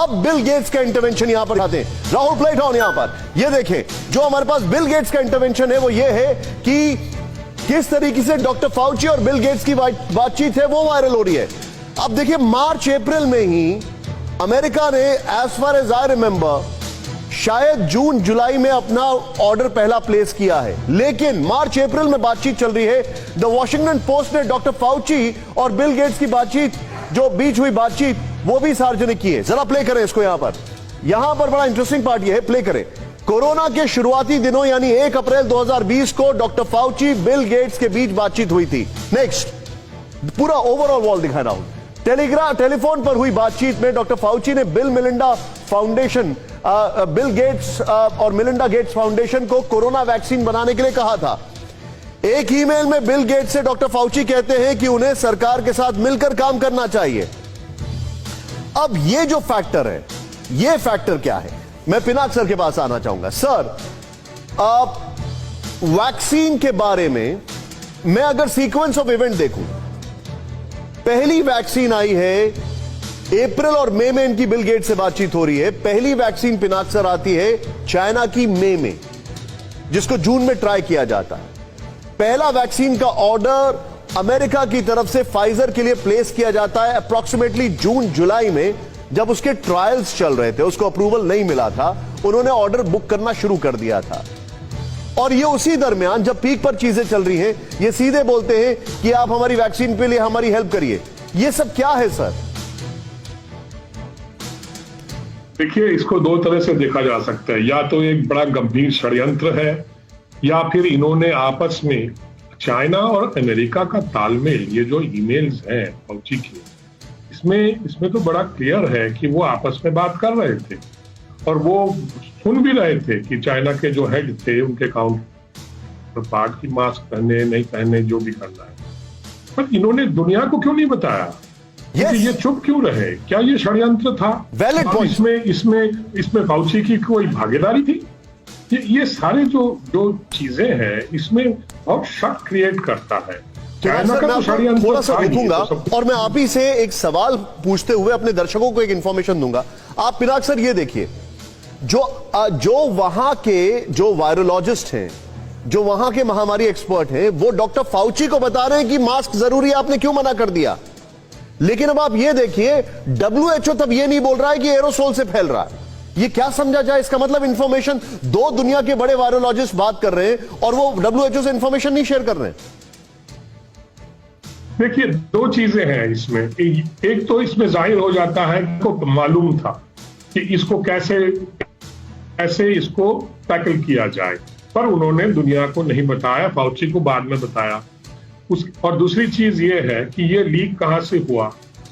अब Bill Gates का intervention यहां पर आते हैं। राहुल प्लेट ऑन यहां पर ये देखें, जो हमारे पास बिल गेट्स का इंटरवेंशन है वो ये है कि किस तरीके से डॉक्टर फाउची और बिल गेट्स की बातचीत है वो वायरल हो रही है। अब देखिए मार्च अप्रैल में ही अमेरिका ने as far as I remember शायद जून जुलाई में अपना ऑर्डर पहला प्लेस किया है, लेकिन मार्च अप्रैल में बातचीत चल रही है। द वॉशिंगटन पोस्ट ने डॉक्टर फाउची और बिल गेट्स की बातचीत, जो बीच हुई बातचीत, वो भी सार्वजनिक की है। जरा प्ले करें इसको। यहां पर बड़ा इंटरेस्टिंग पार्ट ये है, प्ले करें। कोरोना के शुरुआती दिनों यानी 1 अप्रैल 2020 को डॉक्टर फाउची बिल गेट्स के बीच बातचीत हुई थी। नेक्स्ट, पूरा ओवरऑल वॉल दिखा रहा हूं। टेलीफोन पर हुई बातचीत में डॉक्टर फाउची ने बिल गेट्स और मिलिंडा गेट्स फाउंडेशन को कोरोना वैक्सीन बनाने के लिए कहा था। एक ईमेल में बिल गेट्स से डॉक्टर फाउची कहते हैं कि उन्हें सरकार के साथ मिलकर काम करना चाहिए। अब ये जो फैक्टर है, ये फैक्टर क्या है? मैं पिनाक सर के पास आना चाहूंगा। सर, वैक्सीन के बारे में मैं अगर सीक्वेंस ऑफ इवेंट देखूं, पहली वैक्सीन आई है अप्रैल और मई में, इनकी बिल गेट्स से बातचीत हो रही है। पहली वैक्सीन पिनाक सर आती है चाइना की मई में, जिसको जून में ट्राई किया जाता है। पहला वैक्सीन का ऑर्डर अमेरिका की तरफ से फाइजर के लिए प्लेस किया जाता है अप्रॉक्सीमेटली जून जुलाई में, जब उसके ट्रायल्स चल रहे थे, उसको अप्रूवल नहीं मिला था, उन्होंने ऑर्डर बुक करना शुरू कर दिया था। और ये उसी दरमियान जब पीक पर चीजें चल रही हैं, ये सीधे बोलते हैं कि आप हमारी वैक्सीन के लिए हमारी हेल्प करिए। ये सब क्या है सर? देखिए, इसको दो तरह से देखा जा सकता है। या तो एक बड़ा गंभीर षड्यंत्र है, या फिर इन्होंने आपस में चाइना और अमेरिका का तालमेल, ये जो ईमेल्स हैं फौजी के, इसमें तो बड़ा क्लियर है कि वो आपस में बात कर रहे थे और वो सुन भी रहे थे कि चाइना के जो हेड थे उनके काउंटर पार्ट की मास्क पहने नहीं पहने, जो भी करना है। पर इन्होंने दुनिया को क्यों नहीं बताया? Yes. ये चुप क्यों रहे? क्या ये षड्यंत्र था? Valid point. इसमें फाउची की कोई भागीदारी थी? ये सारे जो चीजें हैं, इसमें बहुत शक क्रिएट करता है। चाइना का तो षड्यंत्र थोड़ा सा रुकूंगा तो और मैं आप ही से एक सवाल पूछते हुए अपने दर्शकों को एक इंफॉर्मेशन दूंगा। आप पिनाक सर ये देखिए, जो वहां के जो वायरोलॉजिस्ट हैं, जो वहां के महामारी एक्सपर्ट हैं, वो डॉक्टर फाउची को बता रहे हैं कि मास्क जरूरी है, आपने क्यों मना कर दिया। लेकिन अब आप ये देखिए, WHO तब ये नहीं बोल रहा है कि एरोसोल से फैल रहा है। ये क्या समझा जाए? इसका मतलब इंफॉर्मेशन, दो दुनिया के बड़े वायरोलॉजिस्ट बात कर रहे हैं और वो WHO से इंफॉर्मेशन नहीं शेयर कर रहे हैं। देखिए, दो चीजें हैं इसमें। एक तो इसमें जाहिर हो जाता है को मालूम था कि इसको कैसे इसको टैकल किया जाए, पर उन्होंने दुनिया को नहीं बताया, फाउची को बाद में बताया। और दूसरी चीज ये है कि ये लीक कहां से हुआ,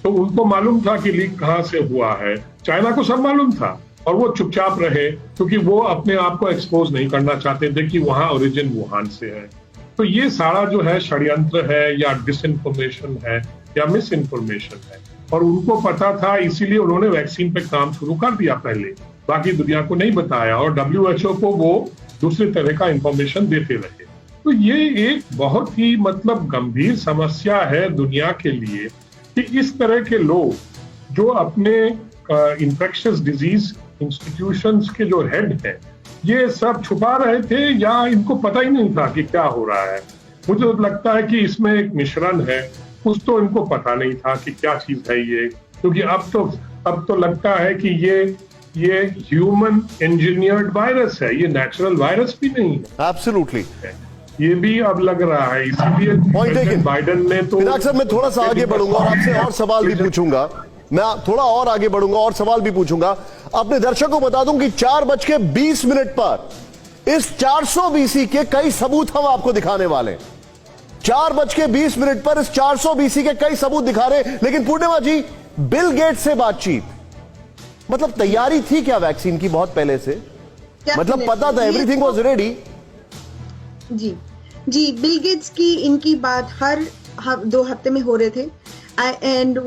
तो उनको मालूम था कि लीक कहां से हुआ है। चाइना को सब मालूम था और वो चुपचाप रहे, क्योंकि वो अपने आप को एक्सपोज नहीं करना चाहते थे कि वहां ओरिजिन वुहान से है। तो ये सारा जो है षड्यंत्र है, या डिसइंफॉर्मेशन है, या मिस इन्फॉर्मेशन है, और उनको पता था, इसीलिए उन्होंने वैक्सीन पे काम शुरू कर दिया पहले, बाकी दुनिया को नहीं बताया, और WHO को वो दूसरे तरह का इंफॉर्मेशन देते रहे। तो ये एक बहुत ही गंभीर समस्या है दुनिया के लिए कि इस तरह के लोग जो अपने इन्फेक्शियस डिजीज इंस्टीट्यूशंस के जो हेड हैं, ये सब छुपा रहे थे, या इनको पता ही नहीं था कि क्या हो रहा है। मुझे तो लगता है कि इसमें एक मिश्रण है, कुछ तो इनको पता नहीं था कि क्या चीज है ये, क्योंकि अब तो लगता है कि ये ह्यूमन इंजीनियर्ड वायरस है, ये नेचुरल वायरस भी नहीं है। एब्सोल्युटली, ये भी अब लग रहा है। इसीलिए बाइडेन ने तो पिनाक सर, मैं थोड़ा सा आगे बढ़ूंगा और आपसे और सवाल भी पूछूंगा। मैं थोड़ा और आगे बढ़ूंगा और सवाल भी पूछूंगा। अपने दर्शकों को बता दूं कि 4:20 पर इस 400 BC के कई सबूत हम आपको दिखाने वाले हैं। 4:20 पर इस 400 BC के कई सबूत दिखा रहे हैं। लेकिन पूर्णिमा जी, बिल गेट्स से बातचीत, मतलब तैयारी थी क्या वैक्सीन की बहुत पहले से? मतलब पता था, एवरीथिंग वाज रेडी? जी, बिल गेट्स की इनकी बात हर 2 हफ्ते में हो रहे थे। एंड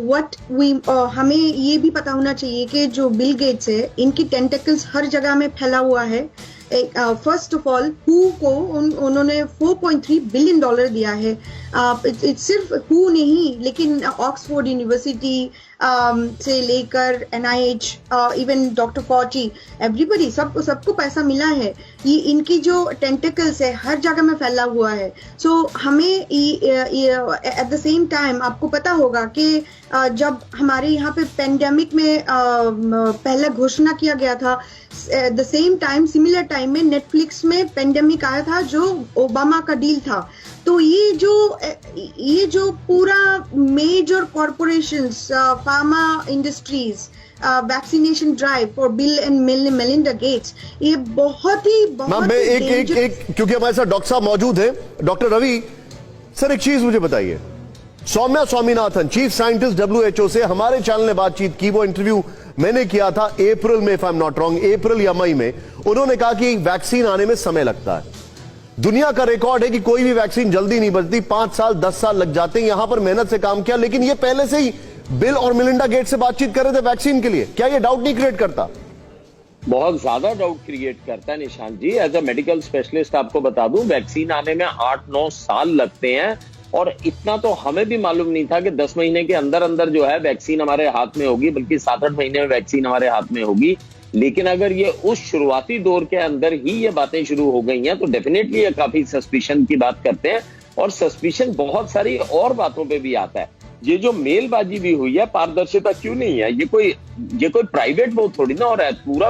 हमें ये भी पता होना चाहिए कि जो बिल गेट्स है, इनकी टेंटेकल्स हर जगह में फैला हुआ है। First of all who co उन्होंने $4.3 बिलियन दिया है। सिर्फ हु नहीं, लेकिन ऑक्सफोर्ड यूनिवर्सिटी से लेकर NIH, इवन डॉक्टर फॉची, एवरीबडी, सबको पैसा मिला है। ये इनकी जो टेंटिकल्स है हर जगह में फैला हुआ है। सो हमें एट द सेम टाइम आपको पता होगा कि जब हमारे यहाँ पे पेंडेमिक में पहले घोषणा किया गया था, the same time similar time में नेटफ्लिक्स में पेंडेमिक आया था जो ओबामा का डील था। तो ये जो पूरा major corporations, pharma industries, vaccination drive for Bill and Melinda Gates, ये बहुत मैम मैं एक क्योंकि हमारे साथ डॉक्टर साहब मौजूद हैं, डॉक्टर रवि सर, एक चीज मुझे बताइए। Soumya Swaminathan, chief scientist WHO से हमारे चैनल ने बातचीत की। वो इंटरव्यू मैंने किया था अप्रैल में, if I am not wrong, April या मई में। उन्होंने कहा कि वैक्सीन आने में समय लगता है। दुनिया का रिकॉर्ड है कि कोई भी वैक्सीन जल्दी नहीं बनती, 5 साल 10 साल लग जाते हैं। यहां पर मेहनत से काम किया, लेकिन ये पहले से ही बिल और मेलिंडा गेट्स से बातचीत कर रहे थे वैक्सीन के लिए। क्या ये डाउट नहीं क्रिएट करता? बहुत ज्यादा डाउट क्रिएट करता है निशांत जी। एज अ मेडिकल स्पेशलिस्ट आपको बता दूं, वैक्सीन आने में 8-9 साल लगते हैं, और इतना तो हमें भी मालूम नहीं था कि 10 महीने के अंदर अंदर जो है वैक्सीन हमारे हाथ में होगी, बल्कि 7-8 महीने में वैक्सीन हमारे हाथ में होगी। लेकिन अगर ये उस शुरुआती दौर के अंदर ही ये बातें शुरू हो गई हैं तो डेफिनेटली ये काफी सस्पिशन की बात करते हैं, और सस्पिशन बहुत सारी और बातों पे भी आता है। ये जो मेलबाजी भी हुई है, पारदर्शिता क्यों नहीं है? ये कोई प्राइवेट वो थोड़ी ना हो रहा है। पूरा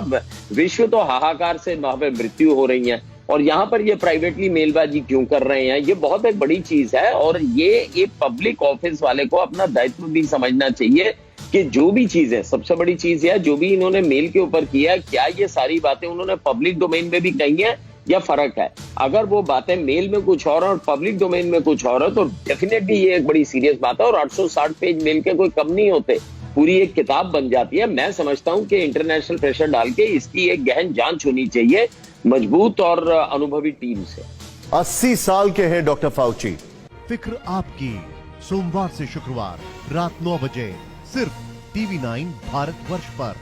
विश्व तो हाहाकार से वहां पे मृत्यु हो रही है, और यहाँ पर ये प्राइवेटली मेलबाजी क्यों कर रहे हैं? ये बहुत एक बड़ी चीज है, और ये एक पब्लिक ऑफिस वाले को अपना दायित्व भी समझना चाहिए कि जो भी चीज है, सबसे बड़ी चीज है जो भी इन्होंने मेल के ऊपर किया है, क्या ये सारी बातें उन्होंने पब्लिक डोमेन में भी कही है या फर्क है? अगर वो बातें मेल में कुछ और पब्लिक डोमेन में कुछ और है तो डेफिनेटली ये एक बड़ी सीरियस बात है, और 860 पेज मेल के कोई कम नहीं होते, पूरी एक किताब बन जाती है। मैं समझता हूं कि इंटरनेशनल प्रेशर डाल के इसकी एक गहन जांच होनी चाहिए, मजबूत और अनुभवी टीम से। 80 साल के हैं डॉक्टर फाउची। फिक्र आपकी, सोमवार से शुक्रवार रात 9 बजे सिर्फ TV9 भारतवर्ष पर।